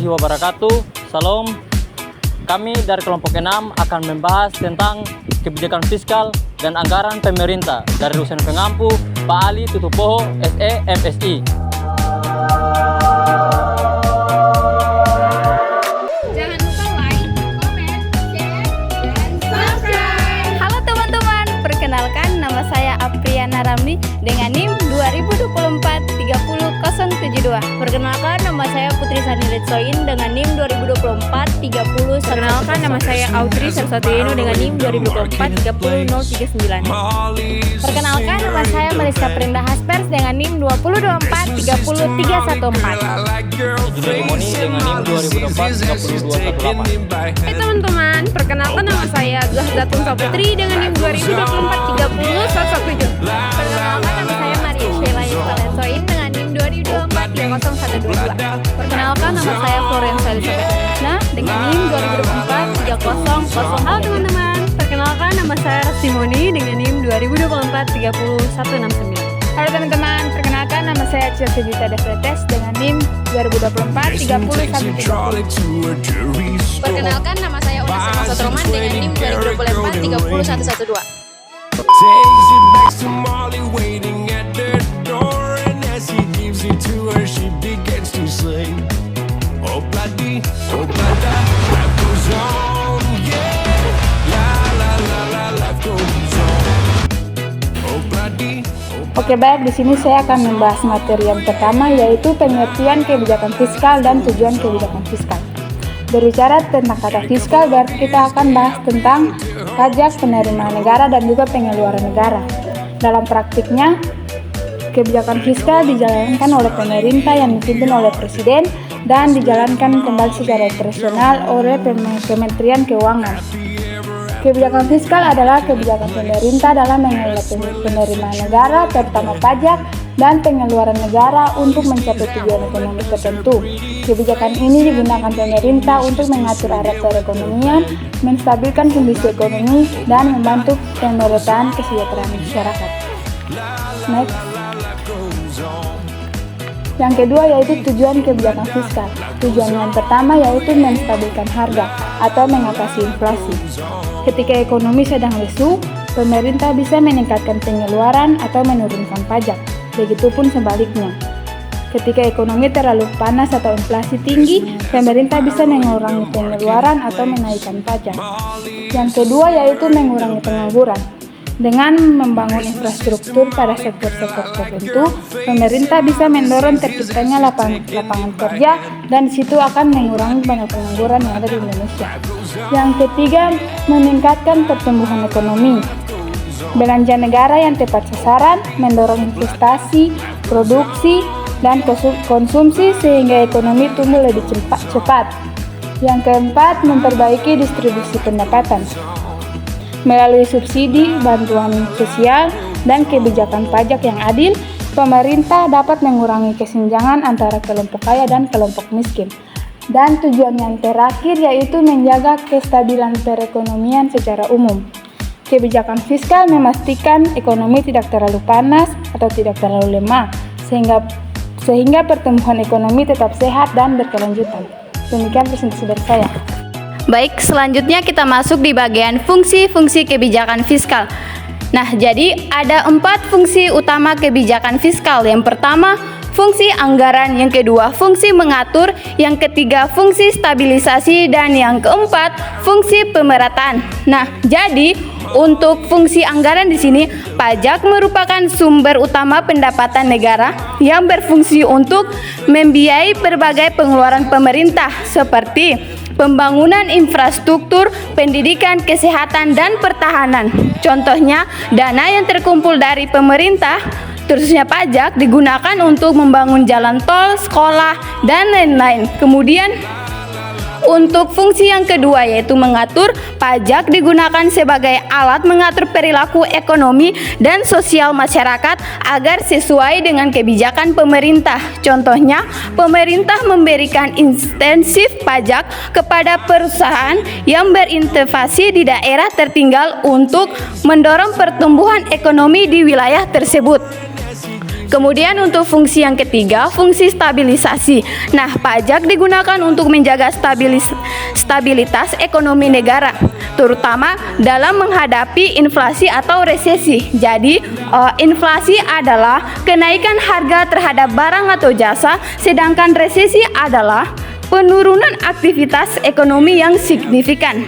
warahmatullahi wabarakatuh. Salam. Kami dari kelompok 6 akan membahas tentang kebijakan fiskal dan anggaran pemerintah dari dosen pengampu Pak Ali Tutupoho, SE, MSI. Jangan lupa like, comment, share, dan subscribe. Halo teman-teman, perkenalkan nama saya Apriana Ramli dengan NIM 2024-30072. Perkenalkan nama saya Putri Sani Letsoin dengan NIM 2024-30. Perkenalkan nama saya Audrey Saraswatiyeno dengan NIM 2024-30039. Perkenalkan nama saya Meliska Perindah Haspers dengan NIM 2024-30314. Limoni dengan NIM 2024-3218. Hai teman-teman, perkenalkan nama saya Zahdatun Saputri dengan NIM 2024-3017. Perkenalkan nama saya Maria Sheila Yusalensoin dengan NIM 2024-3012. Perkenalkan nama saya Florensa Elizabeth dengan NIM 2024-3000. Halo teman-teman, perkenalkan nama saya Simoni dengan NIM 2024-30169. Halo teman-teman, perkenalkan nama saya Chelsea Gita Devletes dengan NIM 2024-30-130. Perkenalkan nama saya Unas Satroman dengan NIM 2024-30112. Takes it back to Molly waiting at the door, and as he gives it to her, she begins to sing. Oh bloody, life goes on, yeah. La la la la, life goes on. Oh bloody. Oke baik, di sini saya akan membahas materi yang pertama yaitu pengertian kebijakan fiskal dan tujuan kebijakan fiskal. Berbicara tentang kata fiskal berarti kita akan bahas tentang pajak, penerimaan negara dan juga pengeluaran negara. Dalam praktiknya, kebijakan fiskal dijalankan oleh pemerintah yang dipimpin oleh presiden dan dijalankan kembali secara operasional oleh Kementerian Keuangan. Kebijakan fiskal adalah kebijakan pemerintah dalam mengelola penerimaan negara, terutama pajak dan pengeluaran negara untuk mencapai tujuan ekonomi tertentu. Kebijakan ini digunakan pemerintah untuk mengatur arah perekonomian, menstabilkan kondisi ekonomi, dan membantu pemerataan kesejahteraan masyarakat. Next. Yang kedua yaitu tujuan kebijakan fiskal. Tujuan yang pertama yaitu menstabilkan harga atau mengatasi inflasi. Ketika ekonomi sedang lesu, pemerintah bisa meningkatkan pengeluaran atau menurunkan pajak. Begitupun sebaliknya. Ketika ekonomi terlalu panas atau inflasi tinggi, pemerintah bisa mengurangi pengeluaran atau menaikkan pajak. Yang kedua yaitu mengurangi pengangguran. Dengan membangun infrastruktur pada sektor-sektor tertentu, pemerintah bisa mendorong terciptanya lapangan kerja dan di situ akan mengurangi banyak pengangguran yang ada di Indonesia. Yang ketiga, meningkatkan pertumbuhan ekonomi. Belanja negara yang tepat sasaran, mendorong investasi, produksi, dan konsumsi sehingga ekonomi tumbuh lebih cepat. Yang keempat, memperbaiki distribusi pendapatan. Melalui subsidi, bantuan sosial, dan kebijakan pajak yang adil, pemerintah dapat mengurangi kesenjangan antara kelompok kaya dan kelompok miskin. Dan tujuan yang terakhir yaitu menjaga kestabilan perekonomian secara umum. Kebijakan fiskal memastikan ekonomi tidak terlalu panas atau tidak terlalu lemah, sehingga pertumbuhan ekonomi tetap sehat dan berkelanjutan. Demikian presentasi dari saya. Baik, selanjutnya kita masuk di bagian fungsi-fungsi kebijakan fiskal. Nah, jadi ada 4 fungsi utama kebijakan fiskal. Yang pertama, fungsi anggaran. Yang kedua, fungsi mengatur. Yang ketiga, fungsi stabilisasi. Dan yang keempat, fungsi pemerataan. Nah, jadi untuk fungsi anggaran di sini, pajak merupakan sumber utama pendapatan negara yang berfungsi untuk membiayai berbagai pengeluaran pemerintah seperti pembangunan infrastruktur, pendidikan, kesehatan, dan pertahanan. Contohnya, dana yang terkumpul dari pemerintah, khususnya pajak, digunakan untuk membangun jalan tol, sekolah, dan lain-lain. Kemudian, untuk fungsi yang kedua yaitu mengatur, pajak digunakan sebagai alat mengatur perilaku ekonomi dan sosial masyarakat agar sesuai dengan kebijakan pemerintah. Contohnya, pemerintah memberikan insentif pajak kepada perusahaan yang berinvestasi di daerah tertinggal untuk mendorong pertumbuhan ekonomi di wilayah tersebut. Kemudian untuk fungsi yang ketiga, fungsi stabilisasi. Nah, pajak digunakan untuk menjaga stabilitas ekonomi negara, terutama dalam menghadapi inflasi atau resesi. Jadi, inflasi adalah kenaikan harga terhadap barang atau jasa, sedangkan resesi adalah penurunan aktivitas ekonomi yang signifikan.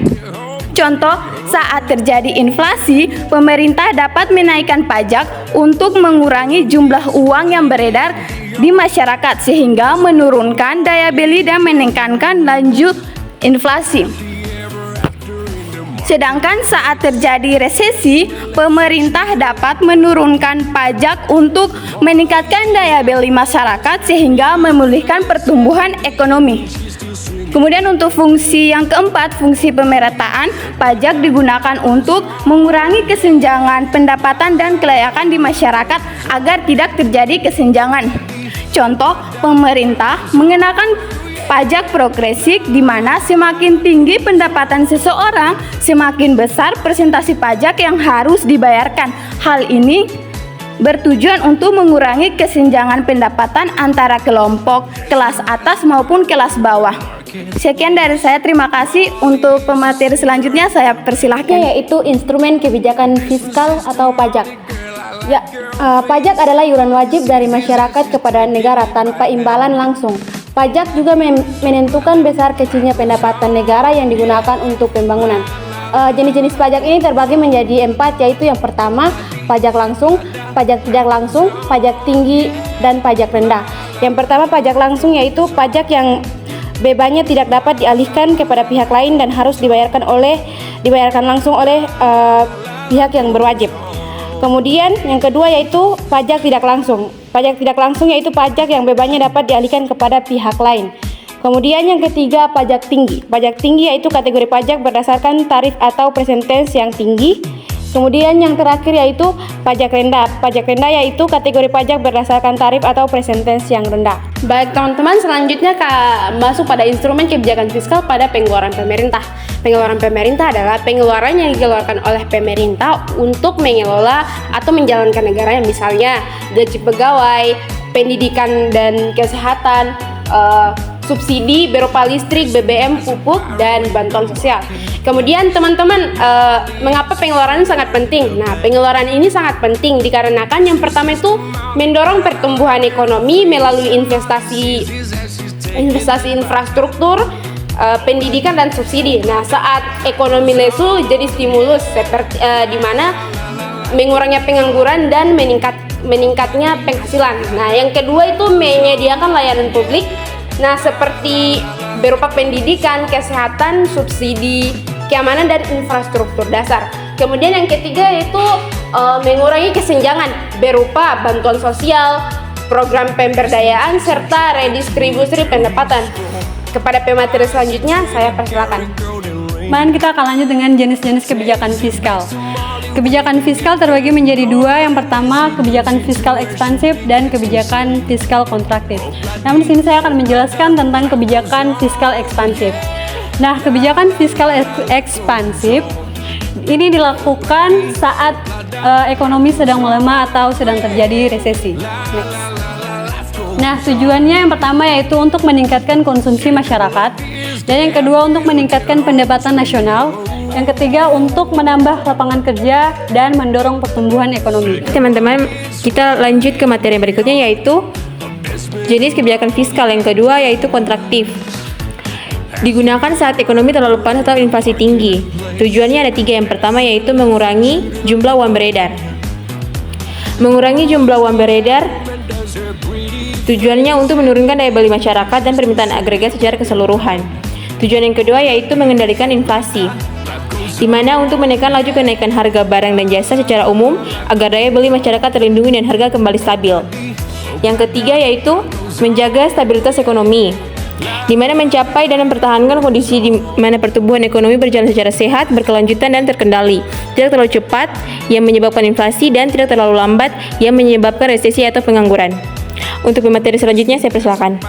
Contoh, saat terjadi inflasi, pemerintah dapat menaikkan pajak untuk mengurangi jumlah uang yang beredar di masyarakat sehingga menurunkan daya beli dan menekankan laju inflasi. Sedangkan saat terjadi resesi, pemerintah dapat menurunkan pajak untuk meningkatkan daya beli masyarakat sehingga memulihkan pertumbuhan ekonomi. Kemudian untuk fungsi yang keempat, fungsi pemerataan, pajak digunakan untuk mengurangi kesenjangan pendapatan dan kelayakan di masyarakat agar tidak terjadi kesenjangan. Contoh, pemerintah mengenakan pajak progresif di mana semakin tinggi pendapatan seseorang, semakin besar persentase pajak yang harus dibayarkan. Hal ini bertujuan untuk mengurangi kesenjangan pendapatan antara kelompok kelas atas maupun kelas bawah. Sekian dari saya, terima kasih. Untuk pemateri selanjutnya saya persilahkan. Yaitu instrumen kebijakan fiskal atau pajak. Pajak adalah iuran wajib dari masyarakat kepada negara tanpa imbalan langsung. Pajak juga menentukan besar kecilnya pendapatan negara yang digunakan untuk pembangunan. Jenis-jenis pajak ini terbagi menjadi 4, yaitu yang pertama, pajak langsung, pajak tidak langsung, pajak tinggi, dan pajak rendah. Yang pertama, pajak langsung, yaitu pajak yang bebannya tidak dapat dialihkan kepada pihak lain dan harus dibayarkan langsung oleh pihak yang berwajib. Kemudian yang kedua yaitu pajak tidak langsung. Pajak tidak langsung yaitu pajak yang bebannya dapat dialihkan kepada pihak lain. Kemudian yang ketiga, pajak tinggi. Pajak tinggi yaitu kategori pajak berdasarkan tarif atau persentase yang tinggi. Kemudian yang terakhir yaitu pajak rendah. Pajak rendah yaitu kategori pajak berdasarkan tarif atau persentase yang rendah. Baik teman-teman, selanjutnya masuk pada instrumen kebijakan fiskal pada pengeluaran pemerintah. Pengeluaran pemerintah adalah pengeluaran yang dikeluarkan oleh pemerintah untuk mengelola atau menjalankan negara, yang misalnya gaji pegawai, pendidikan dan kesehatan, subsidi berupa listrik, BBM, pupuk, dan bantuan sosial. Kemudian teman-teman, mengapa pengeluaran ini sangat penting? Nah, pengeluaran ini sangat penting dikarenakan yang pertama itu mendorong pertumbuhan ekonomi melalui investasi infrastruktur, pendidikan dan subsidi. Nah, saat ekonomi lesu jadi stimulus seperti di mana mengurangnya pengangguran dan meningkatnya penghasilan. Nah, yang kedua itu menyediakan layanan publik. Nah, seperti berupa pendidikan, kesehatan, subsidi, keamanan dan infrastruktur dasar. Kemudian yang ketiga yaitu mengurangi kesenjangan berupa bantuan sosial, program pemberdayaan serta redistribusi pendapatan. Kepada pemateri selanjutnya saya persilakan. Mari kita akan lanjut dengan jenis-jenis kebijakan fiskal. Kebijakan fiskal terbagi menjadi 2. Yang pertama, kebijakan fiskal ekspansif dan kebijakan fiskal kontraktif. Namun di sini saya akan menjelaskan tentang kebijakan fiskal ekspansif. Nah, kebijakan fiskal ekspansif ini dilakukan saat ekonomi sedang melemah atau sedang terjadi resesi. Next. Nah, tujuannya yang pertama yaitu untuk meningkatkan konsumsi masyarakat, dan yang kedua untuk meningkatkan pendapatan nasional, yang ketiga untuk menambah lapangan kerja dan mendorong pertumbuhan ekonomi. Teman-teman, kita lanjut ke materi berikutnya yaitu jenis kebijakan fiskal yang kedua yaitu kontraktif. Digunakan saat ekonomi terlalu panas atau inflasi tinggi. Tujuannya ada 3. Yang pertama yaitu mengurangi jumlah uang beredar. Mengurangi jumlah uang beredar tujuannya untuk menurunkan daya beli masyarakat dan permintaan agregat secara keseluruhan. Tujuan yang kedua yaitu mengendalikan inflasi, di mana untuk menekan laju kenaikan harga barang dan jasa secara umum agar daya beli masyarakat terlindungi dan harga kembali stabil. Yang ketiga yaitu menjaga stabilitas ekonomi, di mana mencapai dan mempertahankan kondisi di mana pertumbuhan ekonomi berjalan secara sehat, berkelanjutan dan terkendali, tidak terlalu cepat yang menyebabkan inflasi dan tidak terlalu lambat yang menyebabkan resesi atau pengangguran. Untuk pemateri selanjutnya saya persilakan.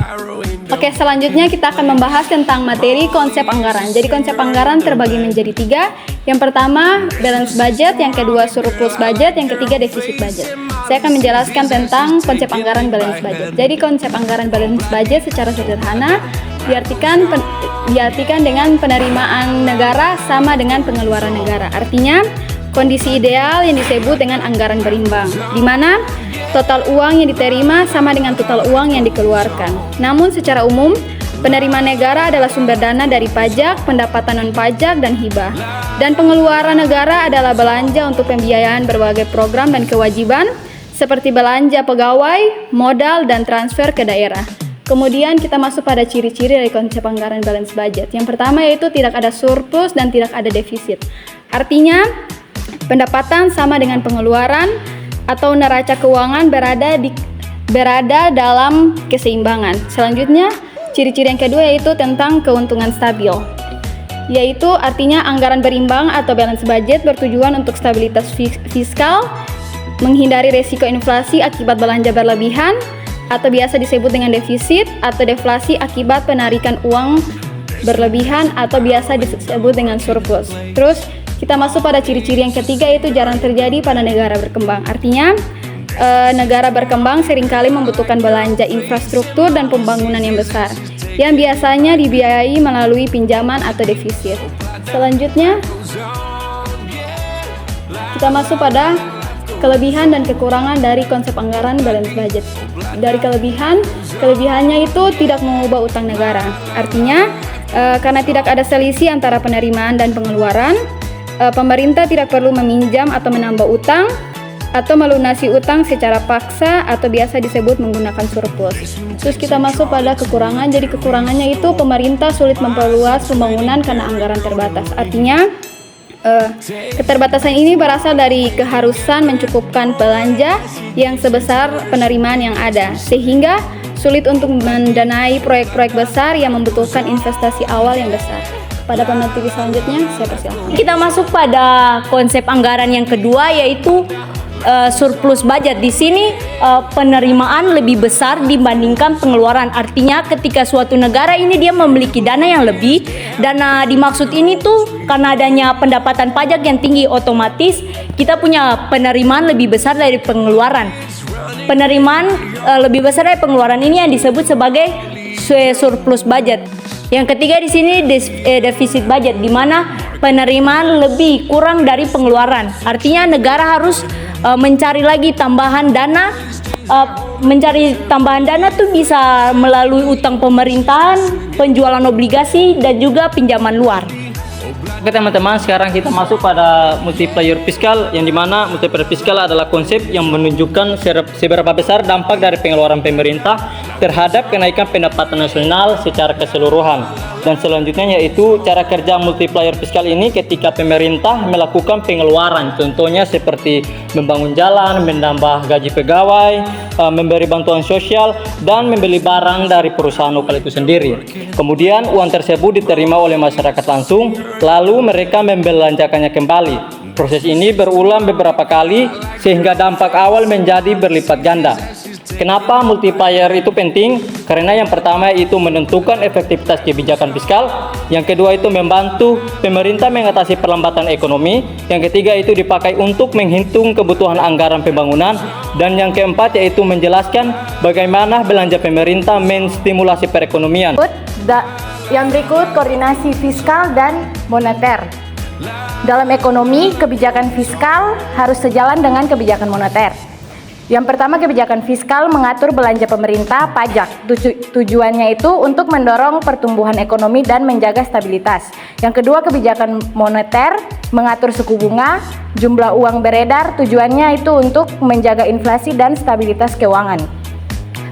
Oke, selanjutnya kita akan membahas tentang materi konsep anggaran. Jadi konsep anggaran terbagi menjadi 3. Yang pertama balance budget, yang kedua surplus budget, yang ketiga defisit budget. saya akan menjelaskan tentang konsep anggaran balance budget. Jadi konsep anggaran balance budget secara sederhana diartikan dengan penerimaan negara sama dengan pengeluaran negara. Artinya, kondisi ideal yang disebut dengan anggaran berimbang, di mana total uang yang diterima sama dengan total uang yang dikeluarkan. Namun secara umum, penerimaan negara adalah sumber dana dari pajak, pendapatan non-pajak, dan hibah. Dan pengeluaran negara adalah belanja untuk pembiayaan berbagai program dan kewajiban, seperti belanja pegawai, modal, dan transfer ke daerah. Kemudian kita masuk pada ciri-ciri dari konsep anggaran balance budget. Yang pertama yaitu tidak ada surplus dan tidak ada defisit. Artinya, pendapatan sama dengan pengeluaran atau neraca keuangan berada dalam keseimbangan. Selanjutnya, ciri-ciri yang kedua yaitu tentang keuntungan stabil, yaitu artinya anggaran berimbang atau balance budget bertujuan untuk stabilitas fiskal, menghindari resiko inflasi akibat belanja berlebihan, atau biasa disebut dengan defisit atau deflasi akibat penarikan uang berlebihan atau biasa disebut dengan surplus. Terus kita masuk pada ciri-ciri yang ketiga yaitu jarang terjadi pada negara berkembang. Artinya negara berkembang seringkali membutuhkan belanja infrastruktur dan pembangunan yang besar, yang biasanya dibiayai melalui pinjaman atau defisit. Selanjutnya, kita masuk pada kelebihan dan kekurangan dari konsep anggaran balance budget. Dari kelebihannya itu tidak mengubah utang negara. Artinya, karena tidak ada selisih antara penerimaan dan pengeluaran, pemerintah tidak perlu meminjam atau menambah utang, atau melunasi utang secara paksa atau biasa disebut menggunakan surplus. Terus kita masuk pada kekurangan. Jadi kekurangannya itu pemerintah sulit memperluas pembangunan karena anggaran terbatas. Artinya keterbatasan ini berasal dari keharusan mencukupkan belanja yang sebesar penerimaan yang ada, sehingga sulit untuk mendanai proyek-proyek besar yang membutuhkan investasi awal yang besar. Pada pemateri selanjutnya, saya persilahkan. Kita masuk pada konsep anggaran yang kedua yaitu surplus budget. Di sini penerimaan lebih besar dibandingkan pengeluaran. Artinya ketika suatu negara ini dia memiliki dana yang lebih, dana dimaksud ini tuh karena adanya pendapatan pajak yang tinggi, otomatis kita punya penerimaan lebih besar dari pengeluaran. Penerimaan lebih besar dari pengeluaran ini yang disebut sebagai surplus budget. Yang ketiga di sini defisit budget, di mana penerimaan lebih kurang dari pengeluaran. Artinya negara harus mencari lagi tambahan dana. Mencari tambahan dana tuh bisa melalui utang pemerintahan, penjualan obligasi, dan juga pinjaman luar. Oke teman-teman, sekarang kita masuk pada multiplier fiskal, yang dimana multiplier fiskal adalah konsep yang menunjukkan seberapa besar dampak dari pengeluaran pemerintah terhadap kenaikan pendapatan nasional secara keseluruhan. Dan selanjutnya yaitu cara kerja multiplier fiskal ini ketika pemerintah melakukan pengeluaran, contohnya seperti membangun jalan, menambah gaji pegawai, memberi bantuan sosial, dan membeli barang dari perusahaan lokal itu sendiri. Kemudian uang tersebut diterima oleh masyarakat langsung, lalu mereka membelanjakannya kembali. Proses ini berulang beberapa kali sehingga dampak awal menjadi berlipat ganda. Kenapa multiplier itu penting? Karena yang pertama itu menentukan efektivitas kebijakan fiskal, yang kedua itu membantu pemerintah mengatasi perlambatan ekonomi, yang ketiga itu dipakai untuk menghitung kebutuhan anggaran pembangunan, dan yang keempat yaitu menjelaskan bagaimana belanja pemerintah menstimulasi perekonomian. Yang berikut koordinasi fiskal dan moneter. Dalam ekonomi, kebijakan fiskal harus sejalan dengan kebijakan moneter. Yang pertama, kebijakan fiskal mengatur belanja pemerintah, pajak. Tujuannya itu untuk mendorong pertumbuhan ekonomi dan menjaga stabilitas. Yang kedua, kebijakan moneter mengatur suku bunga, jumlah uang beredar. Tujuannya itu untuk menjaga inflasi dan stabilitas keuangan.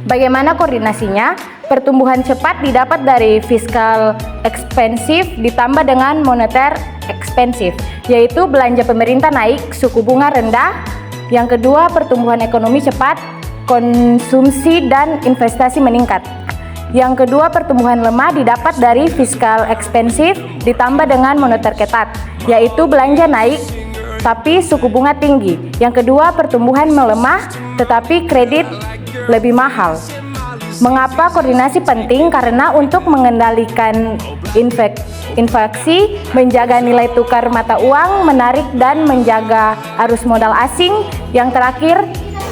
Bagaimana koordinasinya? Pertumbuhan cepat didapat dari fiskal ekspensif ditambah dengan moneter ekspensif, yaitu belanja pemerintah naik, suku bunga rendah. Yang kedua, pertumbuhan ekonomi cepat, konsumsi dan investasi meningkat. Yang kedua, pertumbuhan lemah didapat dari fiskal ekspensif ditambah dengan moneter ketat, yaitu belanja naik tapi suku bunga tinggi. Yang kedua, pertumbuhan melemah tetapi kredit lebih mahal. Mengapa koordinasi penting? Karena untuk mengendalikan inflasi, menjaga nilai tukar mata uang, menarik dan menjaga arus modal asing. Yang terakhir,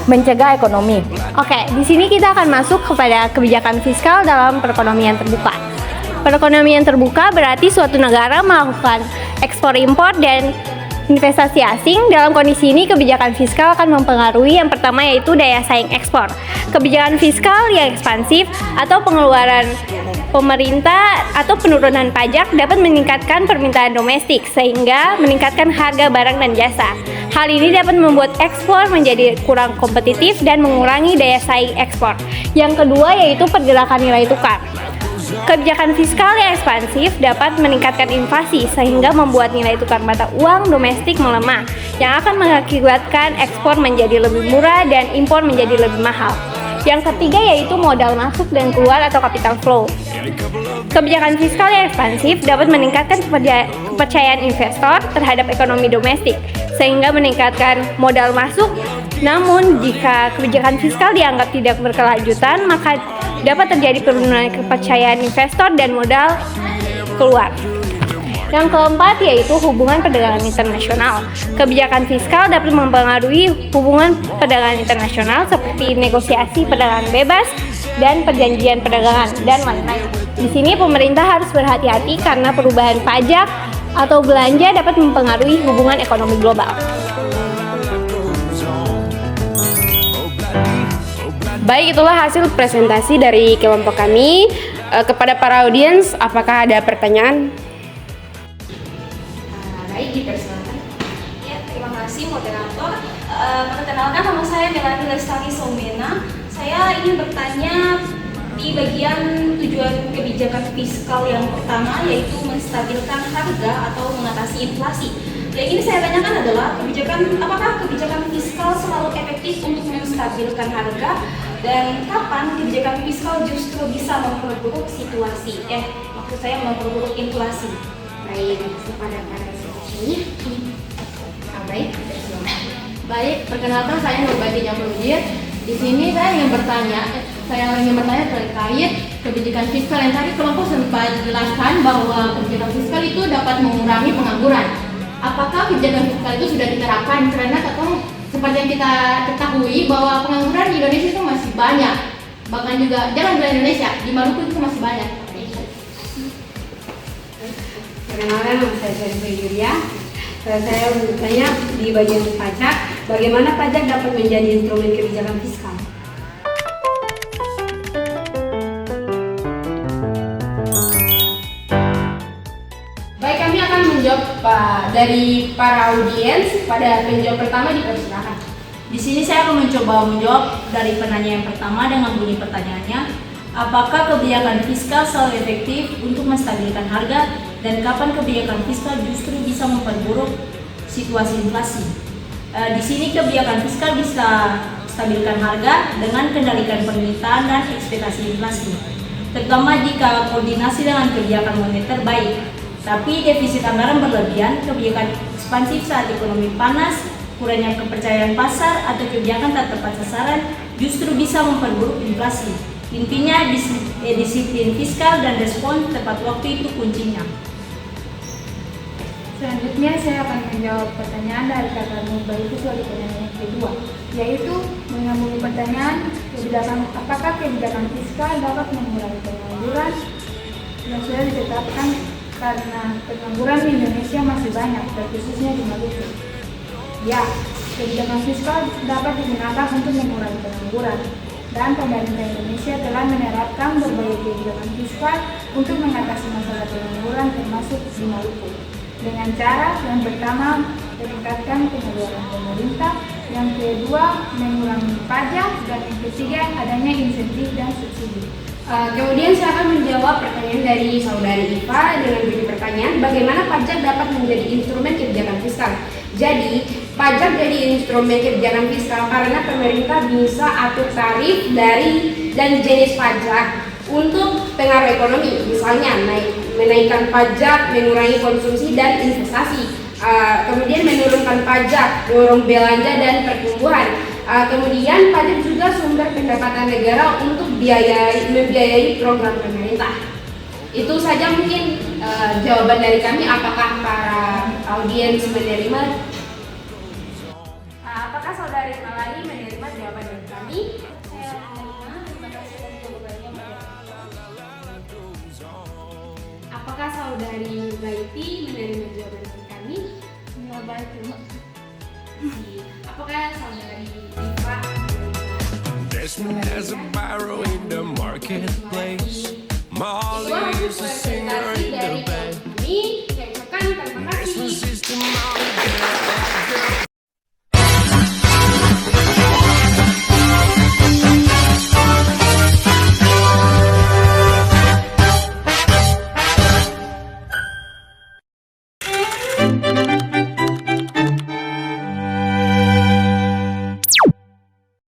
mencegah ekonomi. Oke, di sini kita akan masuk kepada kebijakan fiskal dalam perekonomian terbuka. Perekonomian terbuka berarti suatu negara melakukan ekspor impor dan investasi asing. Dalam kondisi ini, kebijakan fiskal akan mempengaruhi yang pertama yaitu daya saing ekspor. Kebijakan fiskal yang ekspansif atau pengeluaran pemerintah atau penurunan pajak dapat meningkatkan permintaan domestik sehingga meningkatkan harga barang dan jasa. Hal ini dapat membuat ekspor menjadi kurang kompetitif dan mengurangi daya saing ekspor. Yang kedua yaitu pergerakan nilai tukar. Kebijakan fiskal yang ekspansif dapat meningkatkan inflasi sehingga membuat nilai tukar mata uang domestik melemah yang akan mengakibatkan ekspor menjadi lebih murah dan impor menjadi lebih mahal. Yang ketiga yaitu modal masuk dan keluar atau capital flow. Kebijakan fiskal yang ekspansif dapat meningkatkan kepercayaan investor terhadap ekonomi domestik sehingga meningkatkan modal masuk. Namun jika kebijakan fiskal dianggap tidak berkelanjutan, maka dapat terjadi penurunan kepercayaan investor dan modal keluar. Yang keempat yaitu hubungan perdagangan internasional. Kebijakan fiskal dapat mempengaruhi hubungan perdagangan internasional seperti negosiasi perdagangan bebas dan perjanjian perdagangan dan lain-lain. Di sini pemerintah harus berhati-hati karena perubahan pajak atau belanja dapat mempengaruhi hubungan ekonomi global. Baik, itulah hasil presentasi dari kelompok kami. Kepada para audiens, apakah ada pertanyaan? Baik, dipersilakan. Ya, terima kasih moderator. Perkenalkan, nama saya Melani Lestari Somena. Saya ingin bertanya di bagian tujuan kebijakan fiskal yang pertama yaitu menstabilkan harga atau mengatasi inflasi. Yang ini saya tanyakan adalah apakah kebijakan fiskal selalu efektif untuk menstabilkan harga dan kapan kebijakan fiskal justru bisa memperburuk situasi? Maksud saya memperburuk inflasi. Baik, kepada para siswanya. Baik, perkenalkan saya Nurbati Jamrudir. Di sini saya ingin bertanya terkait kebijakan fiskal yang tadi kelompok sempat jelaskan bahwa kebijakan fiskal itu dapat mengurangi pengangguran. Apakah kebijakan fiskal itu sudah diterapkan? Karena seperti yang kita ketahui bahwa pengangguran di Indonesia itu masih banyak. Bahkan juga jangan bilang Indonesia, di Maluku itu masih banyak. Perkenalkan, nama saya Sherifah Yulia. Saya bertanya di bagian pajak, bagaimana pajak dapat menjadi instrumen kebijakan fiskal? Baik, kami akan menjawab dari para audiens. Pada penjawab pertama dipersilakan. Di sini saya akan mencoba menjawab dari penanya yang pertama dengan bunyi pertanyaannya, apakah kebijakan fiskal selalu efektif untuk menstabilkan harga dan kapan kebijakan fiskal justru bisa memperburuk situasi inflasi? Di sini kebijakan fiskal bisa stabilkan harga dengan kendalikan permintaan dan ekspektasi inflasi, terutama jika koordinasi dengan kebijakan moneter baik. Tapi defisit anggaran berlebihan, kebijakan ekspansif saat ekonomi panas, kurangnya kepercayaan pasar atau kebijakan tak tepat sasaran justru bisa memperburuk inflasi. Intinya disiplin fiskal dan respon tepat waktu itu kuncinya. Selanjutnya saya akan menjawab pertanyaan dari kakak Nurbah itu soal pertanyaan yang kedua, yaitu menyambung pertanyaan apakah kebijakan fiskal dapat mengurangi pengangguran yang sudah ditetapkan karena pengangguran di Indonesia masih banyak, khususnya di Maluku. Ya, kebijakan fiskal dapat digunakan untuk mengurangi pengangguran dan pemerintah Indonesia telah menerapkan berbagai kebijakan fiskal untuk mengatasi masalah pengangguran termasuk di Maluku. Dengan cara yang pertama meningkatkan pengeluaran pemerintah, yang kedua mengurangi pajak, dan yang ketiga adanya insentif dan subsidi. Kemudian saya akan menjawab pertanyaan dari saudari Iva dengan bunyi pertanyaan, bagaimana pajak dapat menjadi instrumen kebijakan fiskal? Jadi, pajak jadi instrumen kebijakan fiskal karena pemerintah bisa atur tarif dan jenis pajak untuk pengaruh ekonomi, misalnya menaikkan pajak, mengurangi konsumsi dan investasi, kemudian menurunkan pajak, dorong belanja dan pertumbuhan. Kemudian pajak juga sumber pendapatan negara untuk membiayai program pemerintah. Itu saja mungkin jawaban dari kami. Apakah para audiens menerima? Apakah saudari Malani menerima jawaban dari kami? Saya menerima, terima kasih dan jawabannya banyak. Apakah saudari Baiti menerima jawaban dari kami? Ya, baik, terima Apakah saudari Iva? Desmond has a barrow in the marketplace. Molly is a singer in the band. Kami